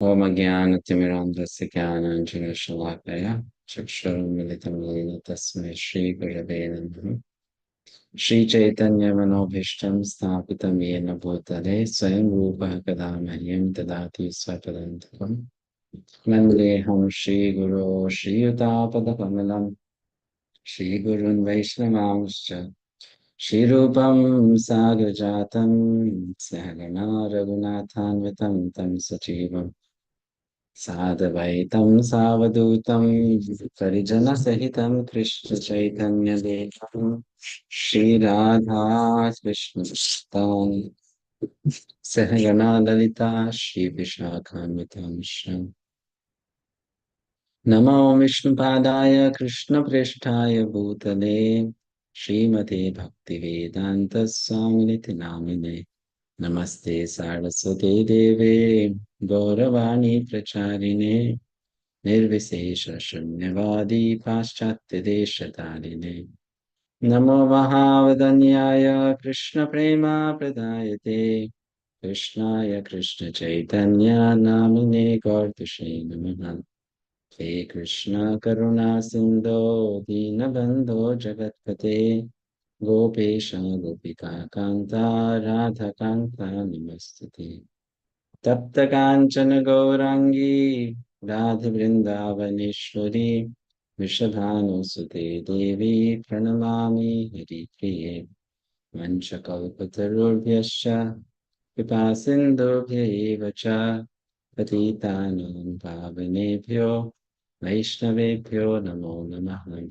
Om Jnana-timirandhasya Jnana-Shalakaya Chakshurummilitam Yena Tasmai Shri Gurave Namaha Shri Chaitanya Manobhishtam Sthapitam Yena Bhutale Swayam Rupa Kadamahyam Tadati Svapadantakam Vandeham Shri Guru Shri Yutapadakamalam Shri Gurun Vaishnavanscha Shri Rupam Sagrajatam Sahagana Raghunathanvitam Tam Sachivam Sadvaitam Savadutam Parijana Krishna Chaitanya Devam Shri Radha Krishna Stan Sahagana Lalita Shri Vishakamitam Shram Namo Vishnu Padaya Krishna Prishtaya Bhutale Srimate Bhakti Vedanta Swamiti Namine Namaste Saraswate Deve Gauravani Pracharine Nirvisesha Shunyavadi Paschatya Deshatarine Namo Mahavadanyaya Krishna Prema Pradayate Krishnaya Krishna Chaitanya Namine Gaurshe Namaha He Krishna Karuna Sindho Dinabandho Jagatpate Gopesha Gopika Kanta Radha Kanta Namaste Tapta Kanchana Gaurangi Radha Vrindavaneshwari Vishabhanu Sute Devi Pranamami Hari Priye Vanchakalpatarubhyascha Vipasindubhya Evacha Patitanam Pavanebhyo Vaishnavebhyo Namo Namaha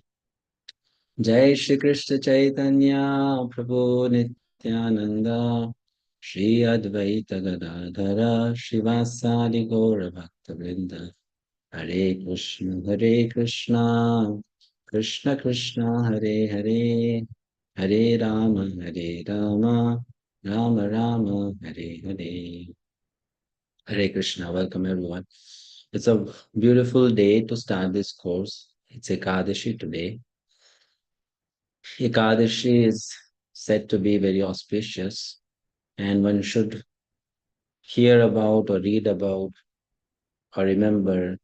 Jai Shri Krishna Chaitanya Prabhu Nityananda Shri Advaita Gadadhara Shivasadi Gaura Bhakta Vrinda Hare Krishna Krishna Krishna Hare Hare Hare Rama Rama Rama Hare Hare Hare Krishna. Welcome everyone. It's a beautiful day to start this course. It's Ekadashi today. Ekadashi is said to be very auspicious, and one should hear about or read about or remember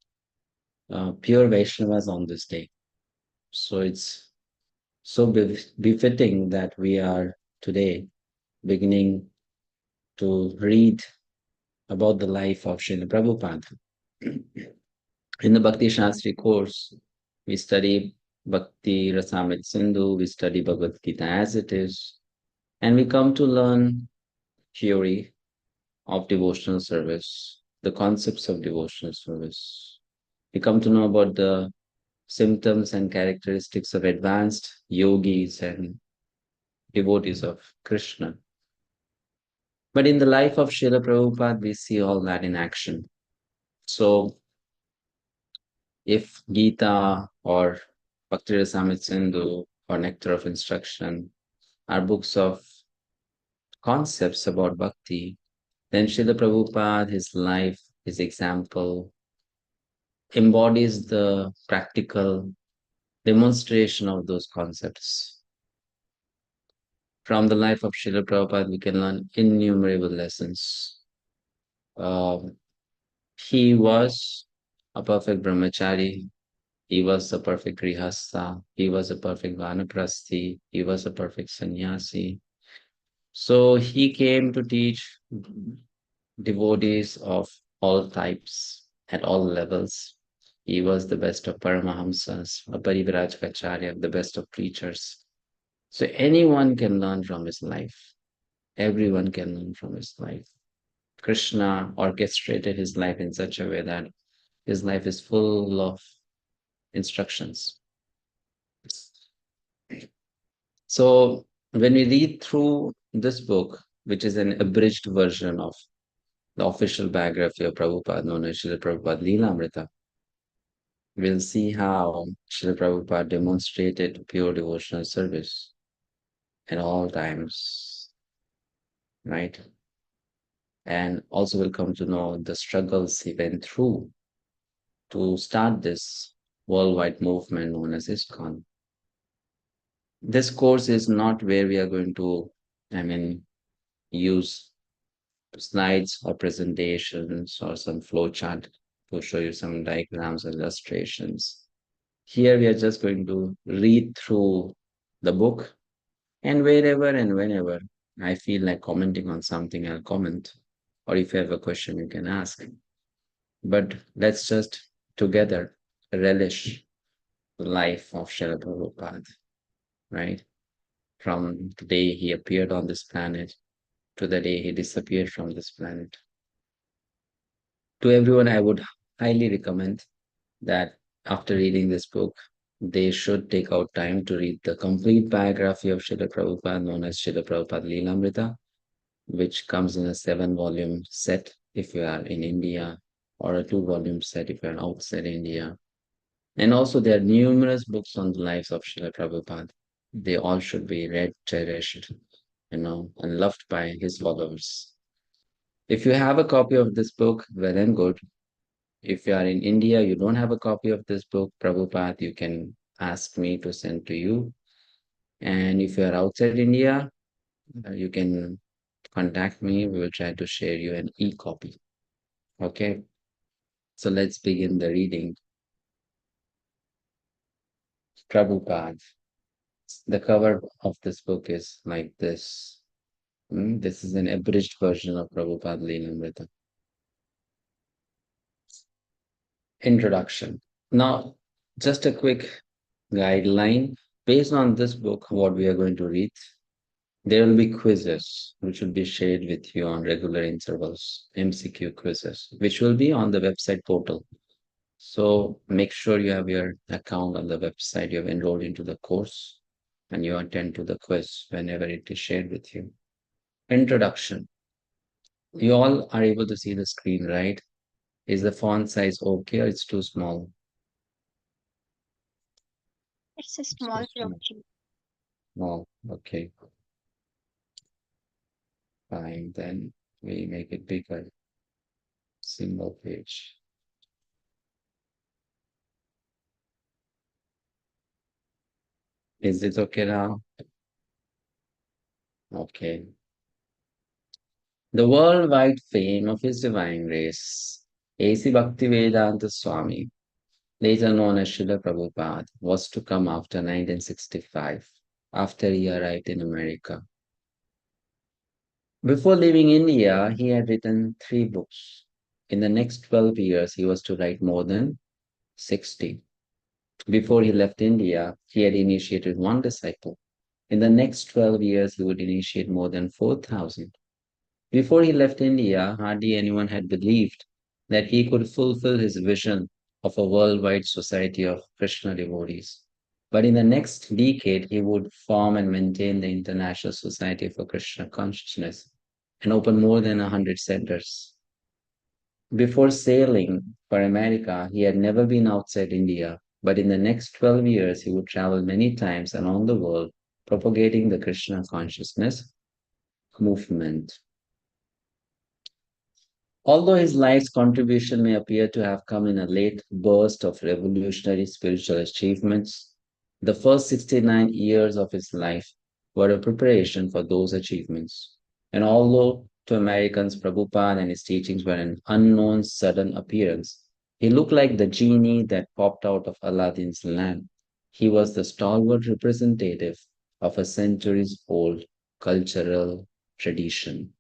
pure Vaishnavas on this day. So it's so befitting that we are today beginning to read about the life of Srila Prabhupada. In the Bhakti Shastri course, we study Bhakti Rasamrit Sindhu, we study Bhagavad Gita as it is, and we come to learn theory of devotional service, the concepts of devotional service. We come to know about the symptoms and characteristics of advanced yogis and devotees of Krishna. But in the life of Srila Prabhupada, we see all that in action. So if Gita or Bhakti Rasamrit Sindhu or Nectar of Instruction are books of concepts about bhakti, then Srila Prabhupada, his life, his example, embodies the practical demonstration of those concepts. From the life of Srila Prabhupada, we can learn innumerable lessons. He was a perfect brahmachari. He was a perfect grihastha. He was a perfect vanaprasthi. He was a perfect sannyasi. So he came to teach devotees of all types at all levels. He was the best of Paramahamsas, a Parivrajacharya, the best of preachers. So anyone can learn from his life. Everyone can learn from his life. Krishna orchestrated his life in such a way that his life is full of instructions. So when we read through this book, which is an abridged version of the official biography of Prabhupada, known as Srila Prabhupada Lilamrita, we'll see how Srila Prabhupada demonstrated pure devotional service at all times, right? And also we'll come to know the struggles he went through to start this worldwide movement known as iskcon. This course is not where we are going to, use slides or presentations or some flow chart to show you some diagrams and illustrations. Here we are just going to read through the book, and wherever and whenever I feel like commenting on something, I'll comment. Or if you have a question, you can ask. But let's just together relish the life of Srila Prabhupada, right? From the day he appeared on this planet to the day he disappeared from this planet. To everyone, I would highly recommend that after reading this book, they should take out time to read the complete biography of Srila Prabhupada, known as Srila Prabhupada Lilamrita, which comes in a 7 volume set if you are in India, or a 2 volume set if you are outside India. And also, there are numerous books on the lives of Srila Prabhupada. They all should be read, cherished, and loved by his followers. If you have a copy of this book, well and good. If you are in India, you don't have a copy of this book, Prabhupada, you can ask me to send to you. And if you are outside India, you can contact me. We will try to share you an e-copy. Okay, so let's begin the reading. Prabhupada. The cover of this book is like this. This is an abridged version of Prabhupada Lilamrita. Introduction. Now, just a quick guideline. Based on this book, what we are going to read, there will be quizzes which will be shared with you on regular intervals, MCQ quizzes, which will be on the website portal. So make sure you have your account on the website, you have enrolled into the course, and you attend to the quiz whenever it is shared with you. Introduction. You all are able to see the screen, right? Is the font size okay or it's too small? It's a It's too small small. Prabhuji. Oh, okay, fine. Then we make it bigger. Single page. Is it okay now? Okay. The worldwide fame of his divine grace, A.C. Bhaktivedanta Swami, later known as Srila Prabhupada, was to come after 1965, after he arrived in America. Before leaving India, he had written 3 books. In the next 12 years, he was to write more than 60. Before he left India, he had initiated 1 disciple. In the next 12 years, he would initiate more than 4,000. Before he left India, hardly anyone had believed that he could fulfill his vision of a worldwide society of Krishna devotees. But in the next decade, he would form and maintain the International Society for Krishna Consciousness and open more than 100 centers. Before sailing for America, he had never been outside India, but in the next 12 years, he would travel many times around the world, propagating the Krishna consciousness movement. Although his life's contribution may appear to have come in a late burst of revolutionary spiritual achievements, the first 69 years of his life were a preparation for those achievements. And although to Americans Prabhupada and his teachings were an unknown sudden appearance, he looked like the genie that popped out of Aladdin's lamp. He was the stalwart representative of a centuries old cultural tradition.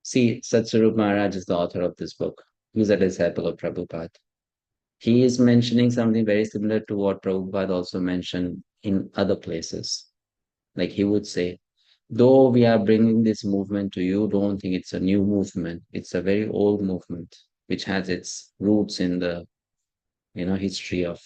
See, Satsvarupa Maharaj is the author of this book. He's a disciple of Prabhupada. He is mentioning something very similar to what Prabhupada also mentioned in other places. Like he would say, though we are bringing this movement to you, don't think it's a new movement. It's a very old movement, which has its roots in the history of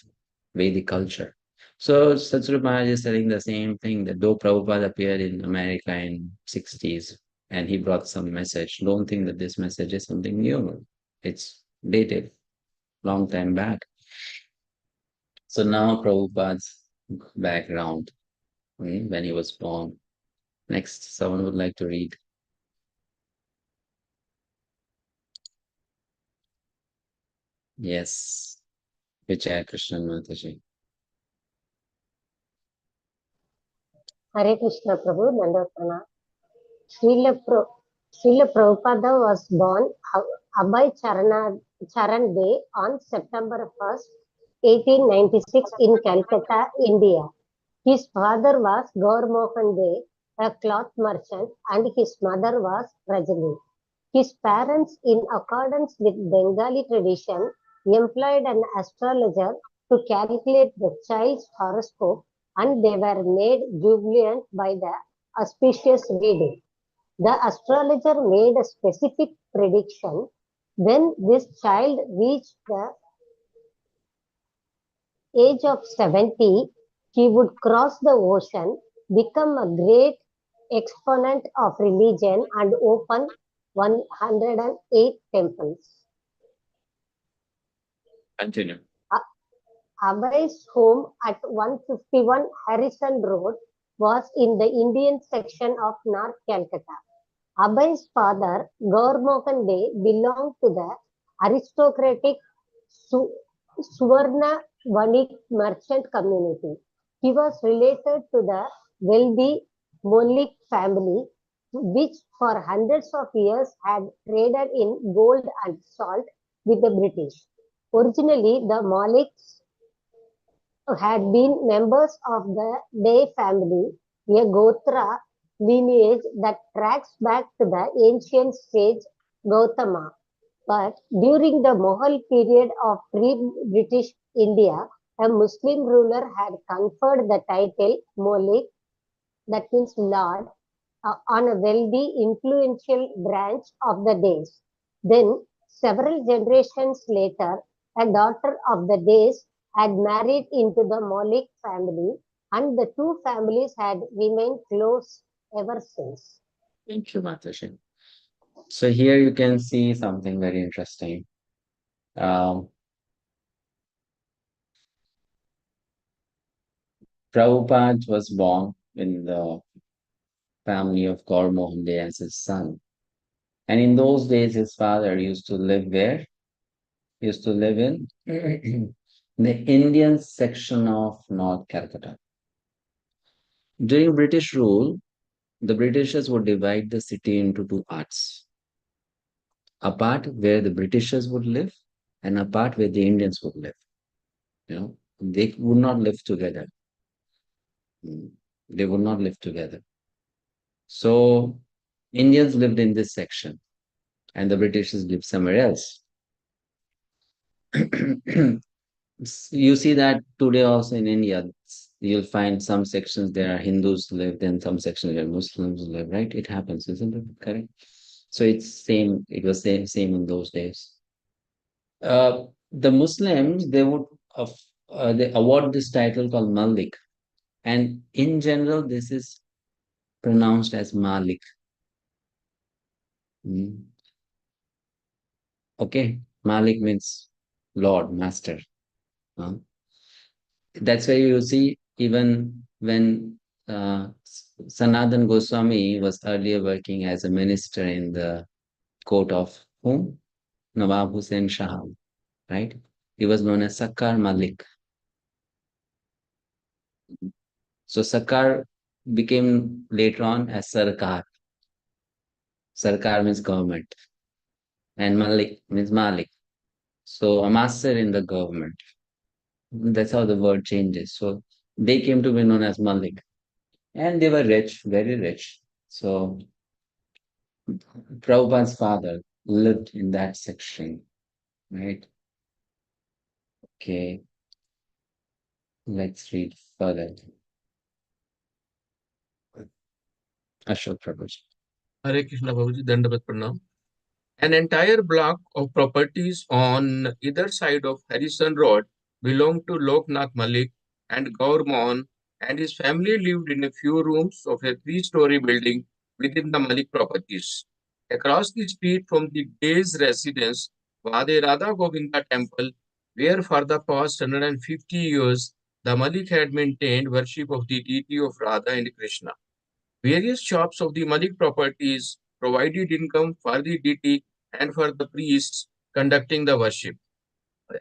Vedic culture. So Satsvarupa Maharaj is telling the same thing that though Prabhupada appeared in America in 60s and he brought some message, don't think that this message is something new. It's dated long time back. So now Prabhupada's background, when he was born. Next, someone would like to read. Yes, Vijaya Krishnan Mataji. Hare Krishna Prabhu, Dandavana. Srila, Pro- Srila Prabhupada was born Abhay Charan Day on September 1st, 1896 in Calcutta, India. His father was Gaur Mohan Dey, a cloth merchant, and his mother was Rajani. His parents, in accordance with Bengali tradition, employed an astrologer to calculate the child's horoscope, and they were made jubilant by the auspicious reading. The astrologer made a specific prediction: when this child reached the age of 70, he would cross the ocean, become a great exponent of religion, and open 108 temples. Continue. Abhay's home at 151 Harrison Road was in the Indian section of North Calcutta. Abhay's father, Gaur Mohan Dey, belonged to the aristocratic Su- Suvarna Vanik merchant community. He was related to the wealthy Molik family, which for hundreds of years had traded in gold and salt with the British. Originally, the Maliks had been members of the Dey family, a Gotra lineage that tracks back to the ancient sage Gautama. But during the Mughal period of pre-British India, a Muslim ruler had conferred the title Molik, that means Lord, on a wealthy, influential branch of the Deys. Then, several generations later, a daughter of the Deys had married into the Malik family, and the two families had remained close ever since. Thank you, Mataji. So here you can see something very interesting. Um, Prabhupada was born in the family of Gaur Mohan Dey as his son. And in those days, his father used to live where? He used to live in the Indian section of North Calcutta. During British rule, the Britishers would divide the city into two parts. A part where the Britishers would live and a part where the Indians would live. You know, they would not live together. They would not live together. So Indians lived in this section and the Britishers lived somewhere else. You see that today also in India, you'll find some sections there are Hindus live, then some sections where Muslims live, right? It happens, isn't it? Correct. So it's same. It was same in those days. The Muslims they award this title called Malik, and in general this is pronounced as Malik. Mm. Okay, Malik means Lord, Master. Uh, that's why you see even when Sanatan Goswami was earlier working as a minister in the court of whom? Nawab Hussain Shah, right? He was known as Sakar Malik. So Sakar became later on as Sarkar. Sarkar means government, and Malik means Malik. So a master in the government. That's how the word changes. So they came to be known as Malik. And they were rich, very rich. So Prabhupada's father lived in that section, right? Okay, let's read further. Ashok Prabhuji. Hare Krishna Babuji, Dandavat Pranam. An entire block of properties on either side of Harrison Road belonged to Loknath Malik and Gaur Mohan, and his family lived in a few rooms of a three-story building within the Malik properties. Across the street from the Day's residence was the Radha Govinda temple, where for the past 150 years the Malik had maintained worship of the deity of Radha and Krishna. Various shops of the Malik properties provided income for the deity and for the priests conducting the worship.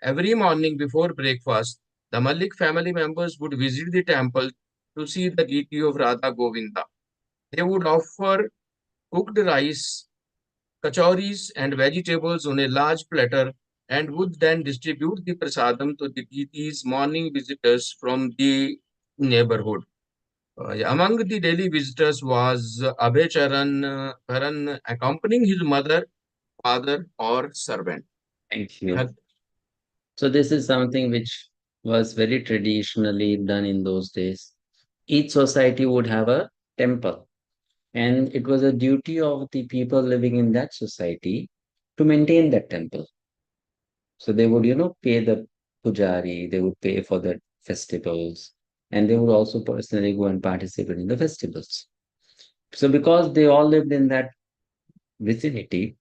Every morning before breakfast, the Malik family members would visit the temple to see the deity of Radha Govinda. They would offer cooked rice, kachoris, and vegetables on a large platter and would then distribute the prasadam to the deities, morning visitors from the neighborhood. Yeah, among the daily visitors was Abhay Charan accompanying his mother, father, or servant. Thank you. So this is something which was very traditionally done in those days. Each society would have a temple, and it was a duty of the people living in that society to maintain that temple. So they would, pay the pujari, they would pay for the festivals, and they would also personally go and participate in the festivals. So because they all lived in that vicinity,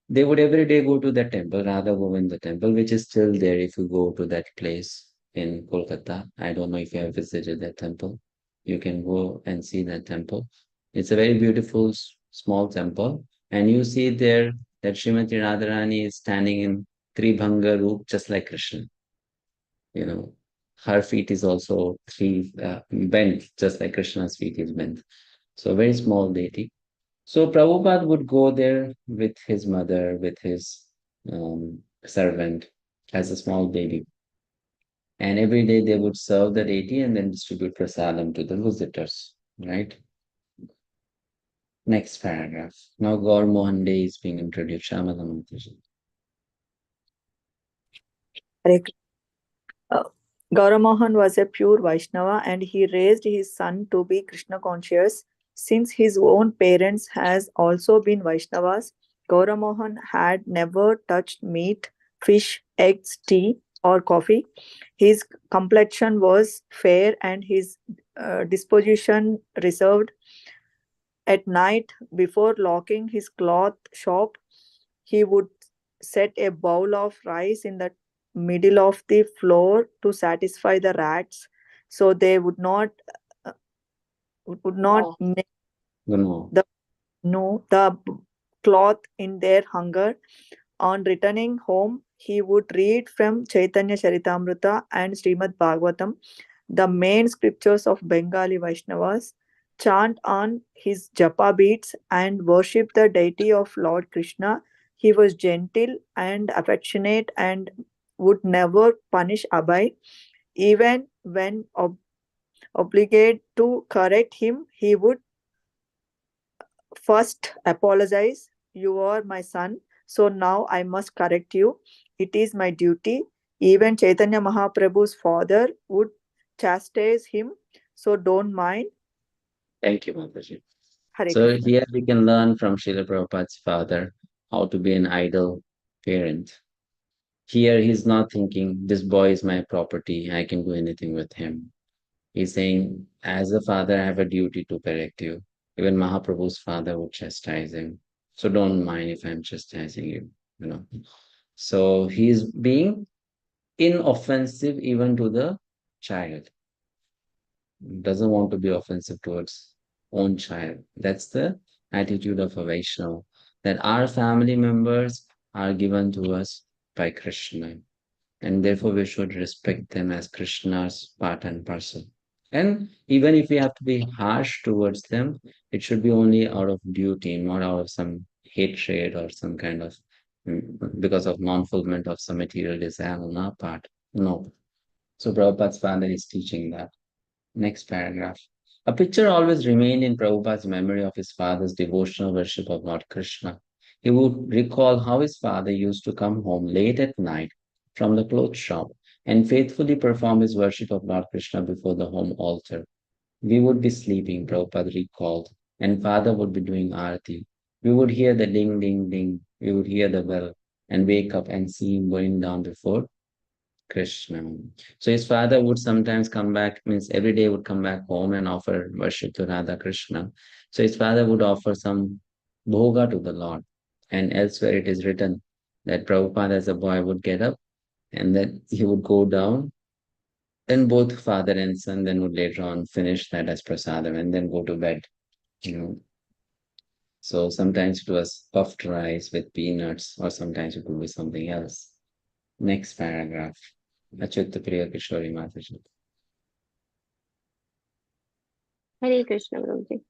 they would every day go to the temple, Radha Govinda temple, which is still there if you go to that place in Kolkata. I don't know if you have visited that temple. You can go and see that temple. It's a very beautiful small temple. And you see there that Srimati Radharani is standing in Tribhanga roop, just like Krishna. You know, her feet is also three bent, just like Krishna's feet is bent. So very small deity. So Prabhupada would go there with his mother, with his servant as a small baby. And every day they would serve the deity and then distribute prasadam to the visitors, right? Next paragraph. Now Gaur Mohan Day is being introduced. Shamala Mataji. Hare Gauramohan was a pure Vaishnava and he raised his son to be Krishna conscious. Since his own parents has also been Vaishnavas, Gauramohan had never touched meat, fish, eggs, tea, or coffee. His complexion was fair and his disposition reserved. At night, before locking his cloth shop, he would set a bowl of rice in the middle of the floor to satisfy the rats, so they uh, would not Oh, make No. the the cloth in their hunger. On returning home, he would read from Chaitanya Charitamrita and Srimad Bhagavatam, the main scriptures of Bengali Vaishnavas, chant on his japa beads, and worship the deity of Lord Krishna. He was gentle and affectionate and would never punish Abhay. Even when obliged to correct him, he would first apologize. You are my son, so now I must correct you. It is my duty. Even Chaitanya Mahaprabhu's father would chastise him, so don't mind. Thank you, Mataji. Hare So Krishna. here we can learn from Srila Prabhupada's father how to be an idle parent. Here he's not thinking, this boy is my property, I can do anything with him. He's saying, as a father, I have a duty to correct you. Even Mahaprabhu's father would chastise him. So don't mind if I'm chastising you. So he's being inoffensive even to the child. Doesn't want to be offensive towards own child. That's the attitude of a Vaishnava. That our family members are given to us by Krishna. And therefore we should respect them as Krishna's part and parcel. And even if we have to be harsh towards them, it should be only out of duty, not out of some hatred or some kind of because of non-fulfillment of some material desire on our part. No. So Prabhupada's father is teaching that. Next paragraph. A picture always remained in Prabhupada's memory of his father's devotional worship of Lord Krishna. He would recall how his father used to come home late at night from the clothes shop and faithfully perform his worship of Lord Krishna before the home altar. We would be sleeping, Prabhupada recalled, and father would be doing arati. We would hear the ding, ding, ding. We would hear the bell and wake up and see him going down before Krishna. So his father would sometimes come back, means every day would come back home and offer worship to Radha Krishna. So his father would offer some bhoga to the Lord. And elsewhere it is written that Prabhupada as a boy would get up and then he would go down. Then both father and son then would later on finish that as prasadam and then go to bed. You know. So sometimes it was puffed rice with peanuts, or sometimes it would be something else. Next paragraph. Achyuta Priya Kishori Mataji. Hare Krishna, Prabhuji.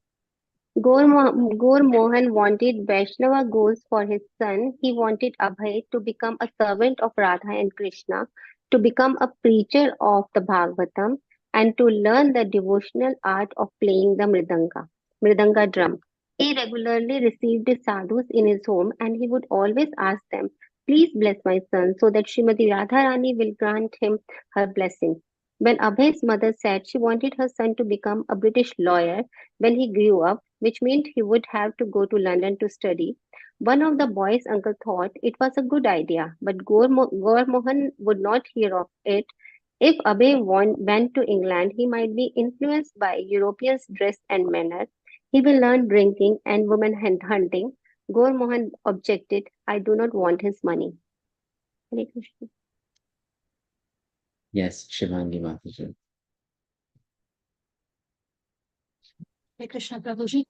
Gaur Mohan wanted Vaishnava goals for his son. He wanted Abhay to become a servant of Radha and Krishna, to become a preacher of the Bhagavatam, and to learn the devotional art of playing the mridanga drum. He regularly received the sadhus in his home and he would always ask them, "Please bless my son so that Srimati Radharani will grant him her blessing." When Abhay's mother said she wanted her son to become a British lawyer when he grew up, which meant he would have to go to London to study, one of the boy's uncle thought it was a good idea, but Gaur Mohan would not hear of it. If went to England, he might be influenced by Europeans' dress and manner. He will learn drinking and woman hunting. Gaur Mohan objected, "I do not want his money." Hare Krishna. Yes, Shivangi Mataji. Hare Krishna Prabhuji.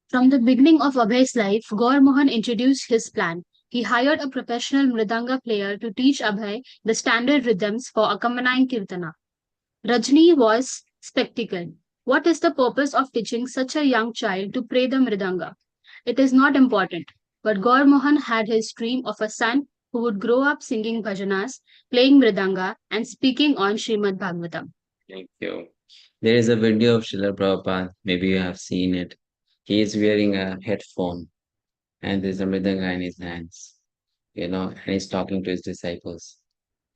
From the beginning of Abhay's life, Gaur Mohan introduced his plan. He hired a professional mridanga player to teach Abhay the standard rhythms for accompanying kirtana. Rajni was spectacled. What is the purpose of teaching such a young child to play the mridanga? It is not important. But Gaur Mohan had his dream of a son who would grow up singing bhajanas, playing mridanga, and speaking on Srimad Bhagavatam. Thank you. There is a video of Srila Prabhupada, maybe you have seen it. He is wearing a headphone and there's a mridanga in his hands, and he's talking to his disciples.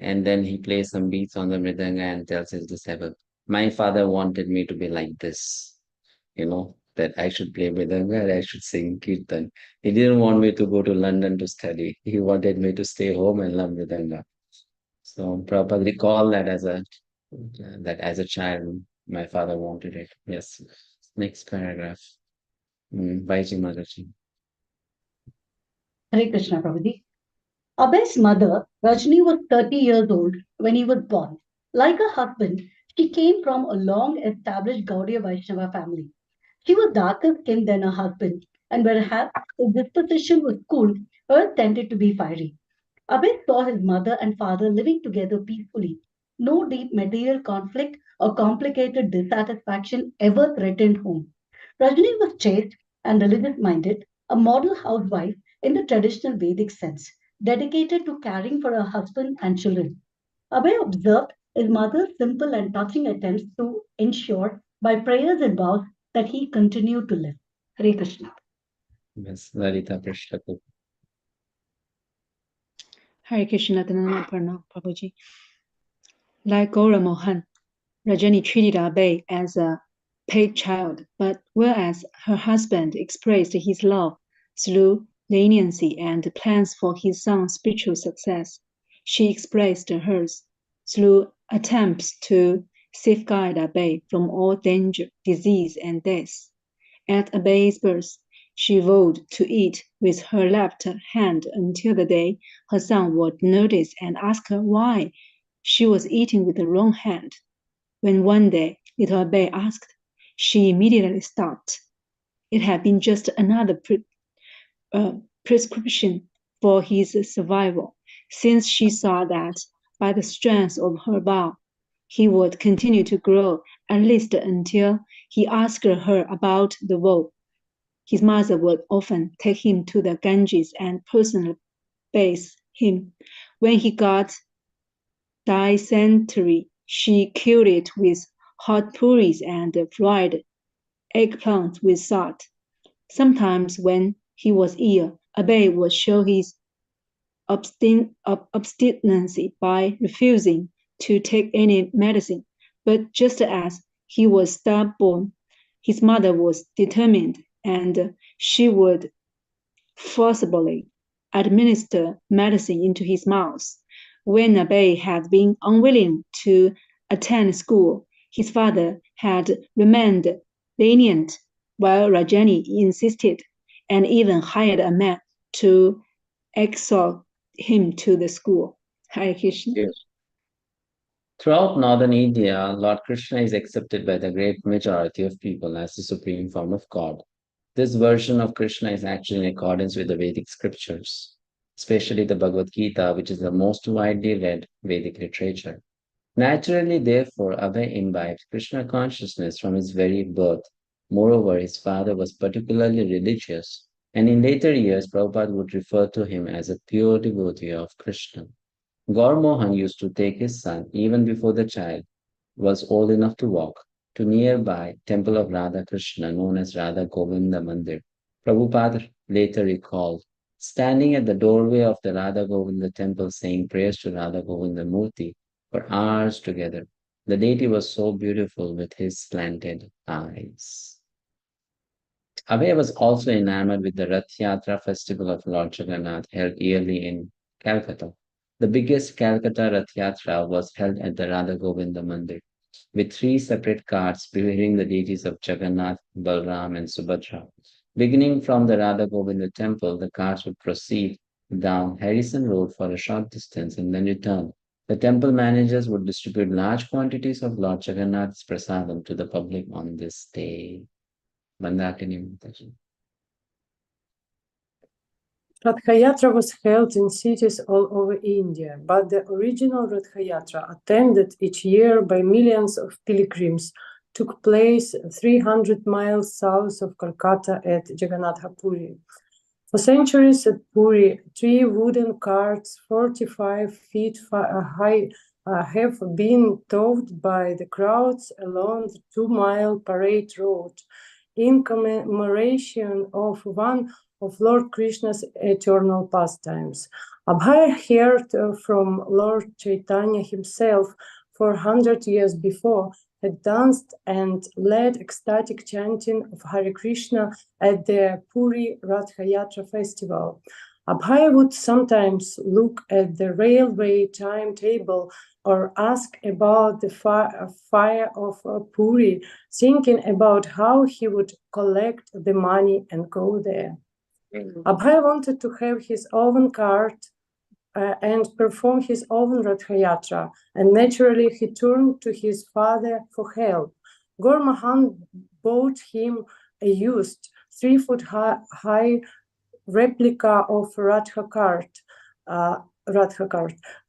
And then he plays some beats on the mridanga and tells his disciple, "My father wanted me to be like this, that I should play mridanga and I should sing kirtan. He didn't want me to go to London to study. He wanted me to stay home and learn mridanga." So Prabhupada recalled that as a child, my father wanted it. Yes. Next paragraph. Vaiji Mataji. Hare Krishna Prabhuji. Abhay's mother, Rajni, was 30 years old when he was born. Like her husband, she came from a long established Gaudiya Vaishnava family. She was darker skinned than her husband, and whereas his disposition was cool, hers tended to be fiery. Abhay saw his mother and father living together peacefully. No deep material conflict or complicated dissatisfaction ever threatened home. Rajni was chaste and religious minded, a model housewife in the traditional Vedic sense, dedicated to caring for her husband and children. Abhay observed his mother's simple and touching attempts to ensure, by prayers and vows, that he continued to live. Hare Krishna. Yes, Lalita Prashtaku. Hare Krishna Tanana Pranam Prabhuji. Like Gaura Mohan, Rajani treated Abhay as a paid child, but whereas her husband expressed his love through leniency and plans for his son's spiritual success, she expressed hers through attempts to safeguard Abhay from all danger, disease, and death. At Abhay's birth, she vowed to eat with her left hand until the day her son would notice and ask her why she was eating with the wrong hand. When one day little Abhay asked, she immediately stopped. It had been just another prescription for his survival, since she saw that by the strength of her vow, he would continue to grow at least until he asked her about the vow. His mother would often take him to the Ganges and personally bathe him. When he got dysentery, she cured it with hot puris and fried eggplant with salt. Sometimes when he was ill, Abhay would show his obstinacy by refusing to take any medicine. But just as he was stubborn, his mother was determined, and she would forcibly administer medicine into his mouth. When Abhay had been unwilling to attend school, his father had remained lenient, while Rajani insisted, and even hired a man to escort him to the school. Hare Krishna. Yes. Throughout northern India, Lord Krishna is accepted by the great majority of people as the supreme form of God. This version of Krishna is actually in accordance with the Vedic scriptures, especially the Bhagavad Gita, which is the most widely read Vedic literature. Naturally, therefore, Abhay imbibed Krishna consciousness from his very birth. Moreover, his father was particularly religious, and in later years, Prabhupada would refer to him as a pure devotee of Krishna. Gaur Mohan used to take his son, even before the child was old enough to walk, to nearby temple of Radha Krishna known as Radha Govinda Mandir. Prabhupada later recalled standing at the doorway of the Radha Govinda temple saying prayers to Radha Govinda Murti for hours together. The deity was so beautiful with his slanted eyes. Abhay was also enamored with the Rathayatra festival of Lord Jagannath held yearly in Calcutta. The biggest Calcutta Rathayatra was held at the Radha Govinda Mandir, with three separate carts bearing the deities of Jagannath, Balram, and Subhadra. Beginning from the Radha Govinda temple, the carts would proceed down Harrison Road for a short distance and then return. The temple managers would distribute large quantities of Lord Jagannath's prasadam to the public on this day. Mandakini Mataji. Rathayatra was held in cities all over India, but the original Rathayatra, attended each year by millions of pilgrims, took place 300 miles south of Kolkata at Jagannath Puri. For centuries at Puri, 3 wooden carts 45 feet high have been towed by the crowds along the 2-mile parade road in commemoration of one of Lord Krishna's eternal pastimes. Abhay heard from Lord Chaitanya himself 400 years before, had danced and led ecstatic chanting of Hare Krishna at the Puri Rathayatra festival. Abhay would sometimes look at the railway timetable or ask about the fire of Puri, thinking about how he would collect the money and go there. Abhay wanted to have his own cart and perform his own Rathayatra, and naturally he turned to his father for help. Gaur Mohan bought him a used 3-foot high replica of Radha cart,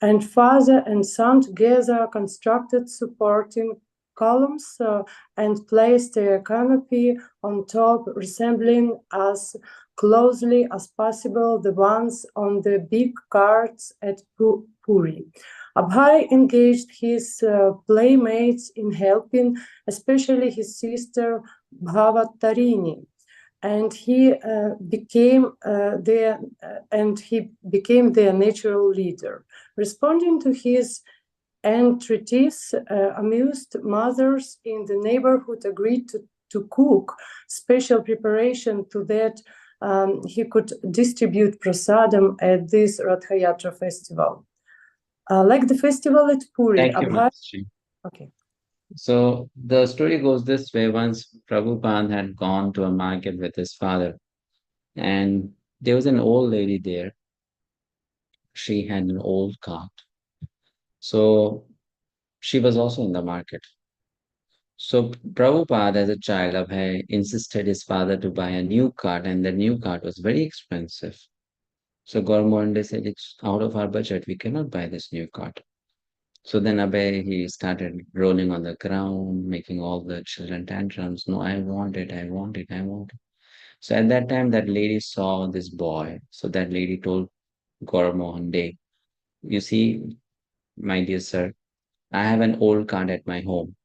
and father and son together constructed supporting columns and placed a canopy on top, resembling as closely as possible the ones on the big carts at Puri. Abhay engaged his playmates in helping, especially his sister Bhavatarini, and he became their natural leader. Responding to his entreaties, amused mothers in the neighborhood agreed to cook special preparation to that he could distribute prasadam at this Rathayatra festival. Like the festival at Puri. Thank you, Mataji. Okay. So the story goes this way. Once Prabhupada had gone to a market with his father, and there was an old lady there. She had an old cart. So she was also in the market. So Prabhupada, as a child, Abhay insisted his father to buy a new cart, and the new cart was very expensive. So Gaur said, it's out of our budget. We cannot buy this new cart. So then Abhay, he started rolling on the ground, making all the children tantrums. No, I want it, I want it, I want it. So at that time, that lady saw this boy. So that lady told Gaur Mohan Dey, you see, my dear sir, I have an old cart at my home.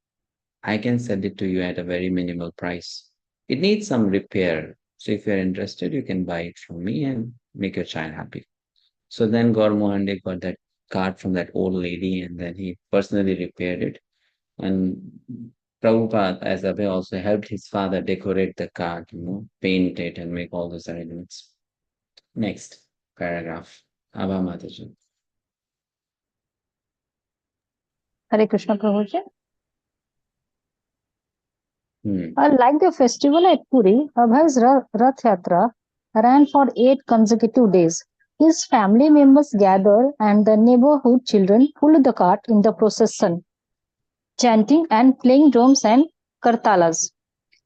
I can sell it to you at a very minimal price. It needs some repair. So if you're interested, you can buy it from me and make your child happy. So then Gaur Mohan Dey got that cart from that old lady, and then he personally repaired it. And Prabhupada, as Abhay, also helped his father decorate the cart, paint it and make all those arrangements. Next paragraph. Abha Mataji. Hare Krishna Prabhuji. Hmm. Like the festival at Puri, Abhay's Rath Yatra ran for 8 consecutive days. His family members gathered and the neighborhood children pulled the cart in the procession, chanting and playing drums and kartalas.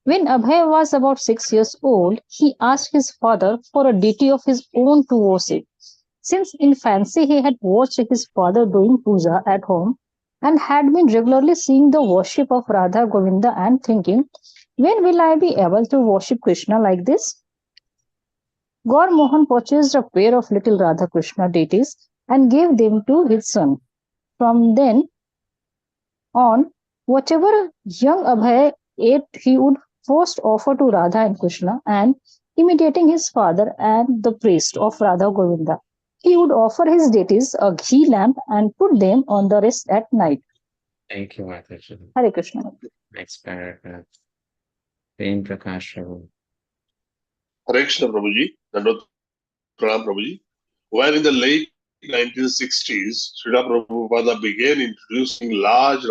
When Abhay was about 6 years old, he asked his father for a deity of his own to worship. Since in fancy he had watched his father doing puja at home and had been regularly seeing the worship of Radha Govinda and thinking When will I be able to worship Krishna like this? Gaur Mohan purchased a pair of little Radha Krishna deities and gave them to his son. From then on, whatever young Abhay ate, he would first offer to Radha and Krishna, and imitating his father and the priest of Radha Govinda, he would offer his deities a ghee lamp and put them on the rest at night. Thank you, Mataji. Hare Krishna. Next paragraph. Prem Prakash Ravu. Hare Krishna Prabhuji, Dandot Pranam Prabhuji. While in the late 1960s, Srila Prabhupada began introducing large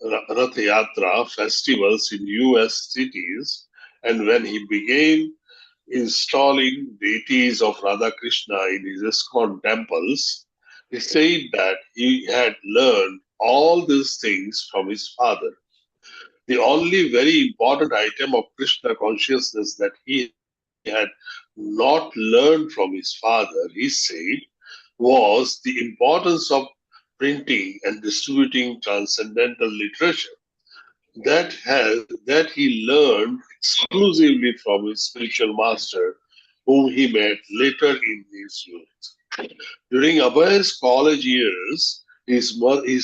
Rathayatra festivals in US cities, and when he began installing deities of Radha Krishna in his iskcon temples, he said that he had learned all these things from his father. The only very important item of Krishna consciousness that he had not learned from his father, he said, was the importance of printing and distributing transcendental literature that he learned exclusively from his spiritual master, whom he met later in his youth. During Abhay's college years, his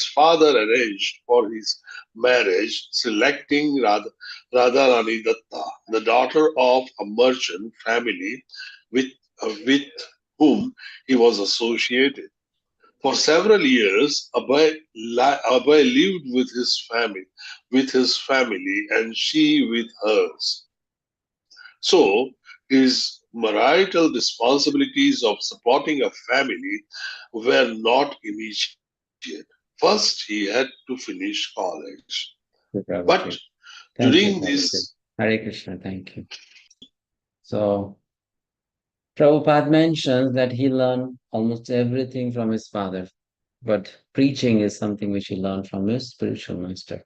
father arranged for his marriage, selecting Radharani Datta, the daughter of a merchant family with whom he was associated. For several years, Abhay lived with his family, and she with hers. So, his marital responsibilities of supporting a family were not immediate. First, he had to finish college. But Thank during you, this, Hare Krishna, thank you. So, Prabhupada mentions that he learned almost everything from his father, but preaching is something which he learned from his spiritual master.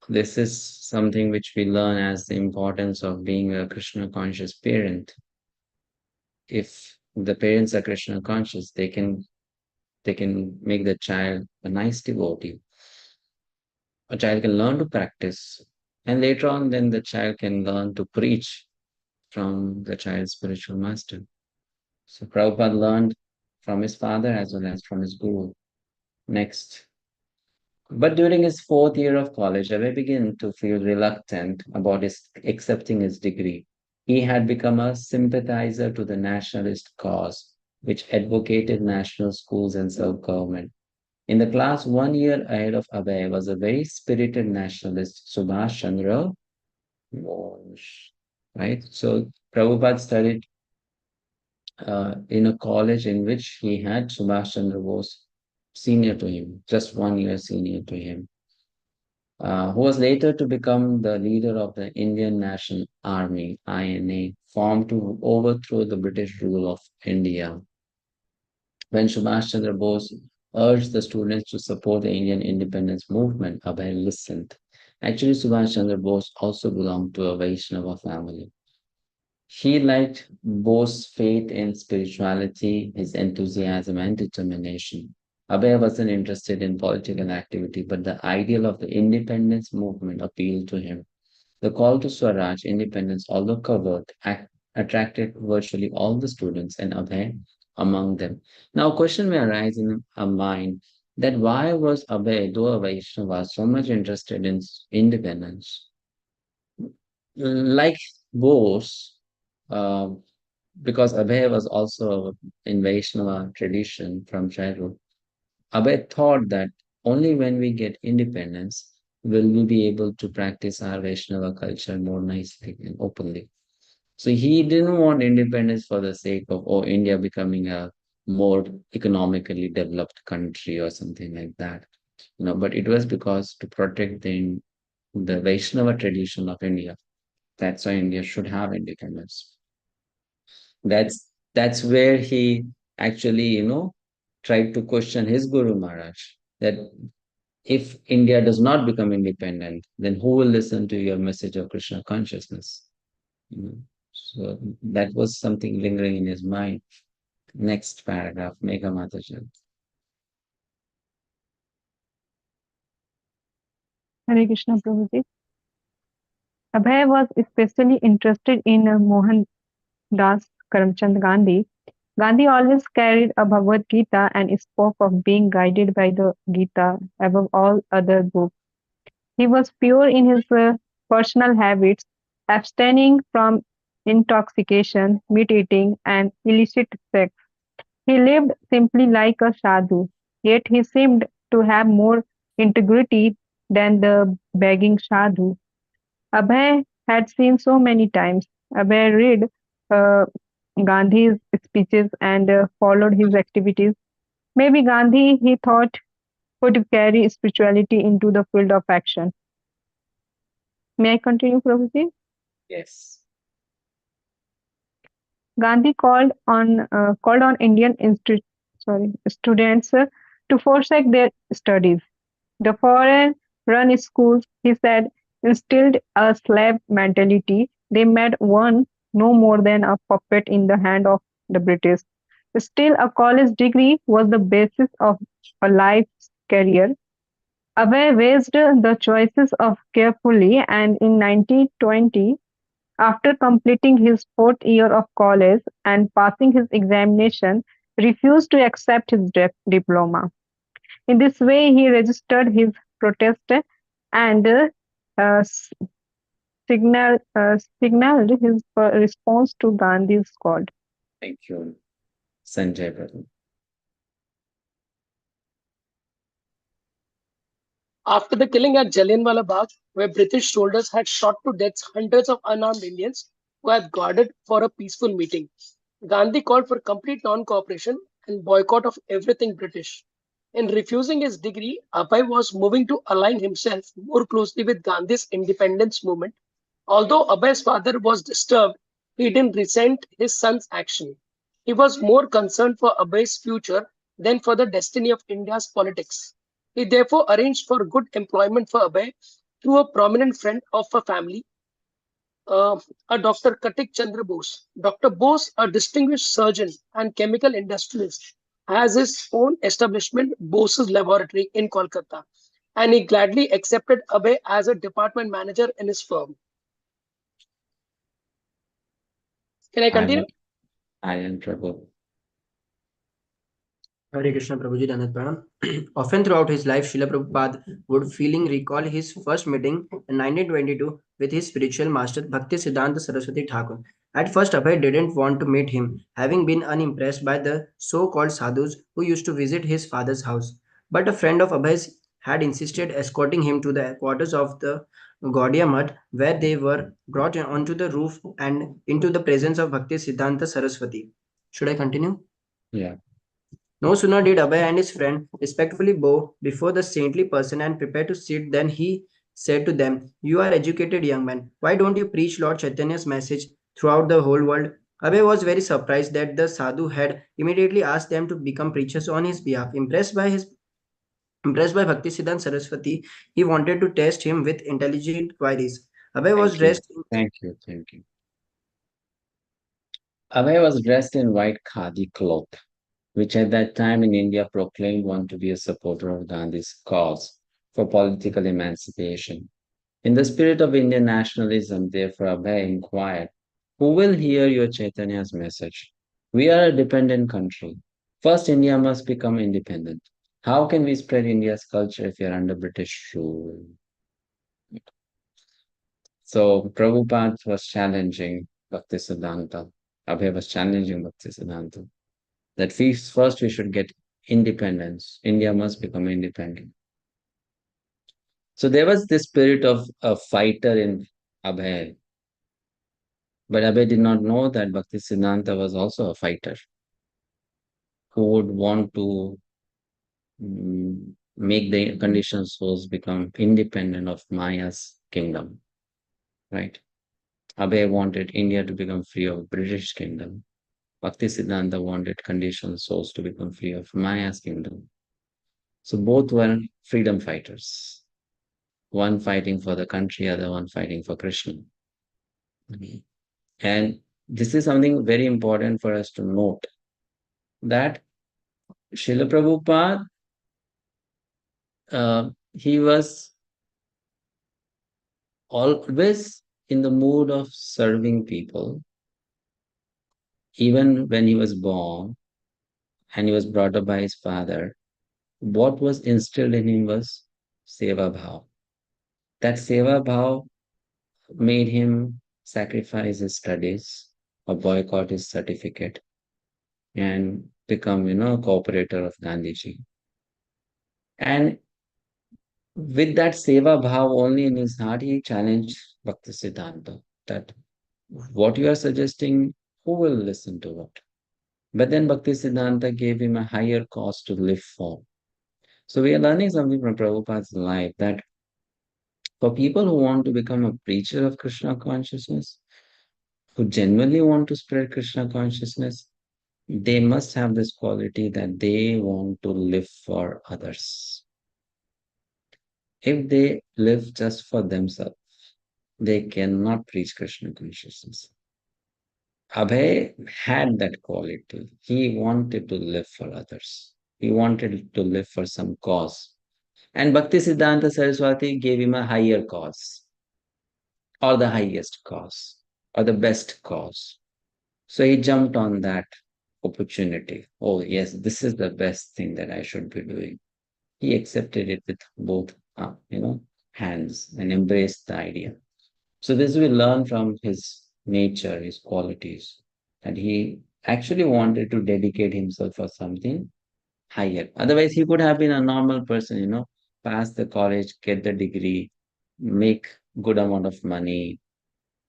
This is something which we learn as the importance of being a Krishna conscious parent. If the parents are Krishna conscious, they can make the child a nice devotee. A child can learn to practice, and later on, then the child can learn to preach from the child's spiritual master. So Prabhupada learned from his father as well as from his guru. Next. But during his fourth year of college, Abhay began to feel reluctant about accepting his degree. He had become a sympathizer to the nationalist cause, which advocated national schools and self-government. In the class 1 year ahead of Abhay was a very spirited nationalist, Subhash Chandra Bose, right? So Prabhupada studied in a college in which he had Subhash Chandra Bose senior to him, just 1 year senior to him, who was later to become the leader of the Indian National Army, INA, formed to overthrow the British rule of India. When Subhash Chandra Bose urged the students to support the Indian independence movement, Abhay listened. Actually, Subhash Chandra Bose also belonged to a Vaishnava family. He liked Bose's faith in spirituality, his enthusiasm and determination. Abhay wasn't interested in political activity, but the ideal of the independence movement appealed to him. The call to Swaraj, independence, although covert, attracted virtually all the students, and Abhay among them. Now, a question may arise in our mind that why was Abhay, though a Vaishnava, so much interested in independence? Like Bose, uh, because Abhay was also in Vaishnava tradition from childhood, Abhay thought that only when we get independence will we be able to practice our Vaishnava culture more nicely and openly. So he didn't want independence for the sake of, oh, India becoming a more economically developed country or something like that. But it was because to protect the Vaishnava tradition of India. That's why India should have independence. That's where he actually, tried to question his Guru Maharaj that if India does not become independent, then who will listen to your message of Krishna consciousness? So that was something lingering in his mind. Next paragraph, Megha Mataji. Hare Krishna Prabhuji. Abhay was especially interested in Mohandas Karamchand Gandhi. Gandhi always carried a Bhagavad Gita and spoke of being guided by the Gita above all other books. He was pure in his personal habits, abstaining from intoxication, meat eating, and illicit sex. He lived simply like a sadhu, yet he seemed to have more integrity than the begging sadhu. Abhay had seen so many times. Abhay read uh, Gandhi's speeches and followed his activities. Maybe Gandhi, he thought, would carry spirituality into the field of action. May I continue, Prabhuji? Yes. Gandhi called on Indian students to forsake their studies. The foreign-run schools, he said, instilled a slave mentality. They made one no more than a puppet in the hand of the British. Still, a college degree was the basis of a life's career. Abe weighed the choices of carefully, and in 1920, after completing his fourth year of college and passing his examination, refused to accept his diploma. In this way, he registered his protest and signaled his response to Gandhi's call. Thank you, Sanjay Prabhu. After the killing at Jallianwala Bagh, where British soldiers had shot to death hundreds of unarmed Indians who had gathered for a peaceful meeting, Gandhi called for complete non-cooperation and boycott of everything British. In refusing his degree, Abhay was moving to align himself more closely with Gandhi's independence movement. Although Abhay's father was disturbed, he didn't resent his son's action. He was more concerned for Abhay's future than for the destiny of India's politics. He therefore arranged for good employment for Abhay through a prominent friend of a family, a Dr. Katik Chandra Bose. Dr. Bose, a distinguished surgeon and chemical industrialist, has his own establishment, Bose's Laboratory, in Kolkata, and he gladly accepted Abhay as a department manager in his firm. Can I continue? I am Prabhu. Hare Krishna Prabhuji Danat Pranam. Often throughout his life, Srila Prabhupada would feeling recall his first meeting in 1922 with his spiritual master Bhakti Siddhanta Saraswati Thakur. At first, Abhay didn't want to meet him, having been unimpressed by the so-called sadhus who used to visit his father's house. But a friend of Abhay's had insisted escorting him to the quarters of the Gaudiya Mutt, where they were brought onto the roof and into the presence of Bhakti Siddhanta Saraswati. Should I continue? Yeah. No sooner did Abhay and his friend respectfully bow before the saintly person and prepare to sit than he said to them, "You are educated young men. Why don't you preach Lord Chaitanya's message throughout the whole world?" Abhay was very surprised that the sadhu had immediately asked them to become preachers on his behalf. Impressed by Bhakti Siddhanta Saraswati, he wanted to test him with intelligent queries. Abhay was dressed in Thank you. Abhay was dressed in white khadi cloth, which at that time in India proclaimed one to be a supporter of Gandhi's cause for political emancipation. In the spirit of Indian nationalism, therefore, Abhay inquired, who will hear your Chaitanya's message? We are a dependent country. First, India must become independent. How can we spread India's culture if we are under British rule? So Prabhupada was challenging Bhaktisiddhanta. Abhay was challenging Bhaktisiddhanta that first we should get independence. India must become independent. So there was this spirit of a fighter in Abhay. But Abhay did not know that Bhaktisiddhanta was also a fighter who would want to make the conditioned souls become independent of Maya's kingdom. Right? Abhay wanted India to become free of British kingdom. Bhaktisiddhanta wanted conditioned souls to become free of Maya's kingdom. So both were freedom fighters. One fighting for the country, other one fighting for Krishna. And this is something very important for us to note, that Srila Prabhupada, he was always in the mood of serving people. Even when he was born and he was brought up by his father, what was instilled in him was seva bhav. That seva bhav made him sacrifice his studies or boycott his certificate and become, a cooperator of Gandhiji. And with that seva bhav only in his heart, he challenged Bhakti Siddhanta that what you are suggesting, who will listen to what? But then Bhakti Siddhanta gave him a higher cause to live for. So we are learning something from Prabhupada's life that for people who want to become a preacher of Krishna consciousness, who genuinely want to spread Krishna consciousness, they must have this quality that they want to live for others. If they live just for themselves, they cannot preach Krishna consciousness. Abhay had that quality. He wanted to live for others. He wanted to live for some cause. And Bhakti Siddhanta Saraswati gave him a higher cause, or the highest cause, or the best cause. So he jumped on that opportunity. Oh, yes, this is the best thing that I should be doing. He accepted it with both, hands and embraced the idea. So this we learn from his nature, his qualities, that he actually wanted to dedicate himself for something higher. Otherwise, he could have been a normal person, pass the college, get the degree, make good amount of money,